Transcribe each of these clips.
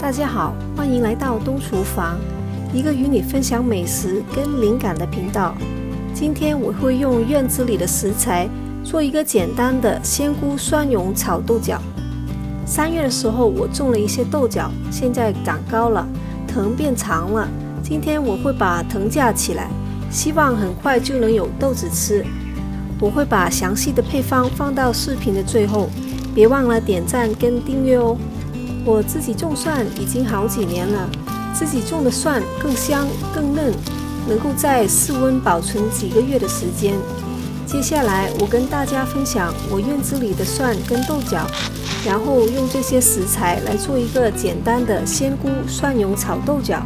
大家好，欢迎来到东厨房，一个与你分享美食跟灵感的频道。今天我会用院子里的食材做一个简单的鲜菇蒜蓉炒豆角。3月的时候我种了一些豆角，现在长高了，藤变长了。今天我会把藤架起来，希望很快就能有豆子吃。我会把详细的配方放到视频的最后，别忘了点赞跟订阅哦。我自己种蒜已经好几年了，自己种的蒜更香更嫩，能够在室温保存几个月的时间。接下来我跟大家分享我院子里的蒜跟豆角，然后用这些食材来做一个简单的鲜菇蒜蓉炒豆角。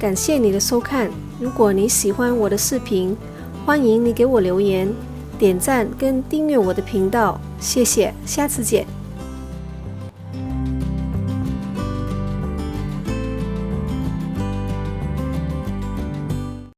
感谢你的收看。如果你喜欢我的视频，欢迎你给我留言、点赞跟订阅我的频道，谢谢，下次见。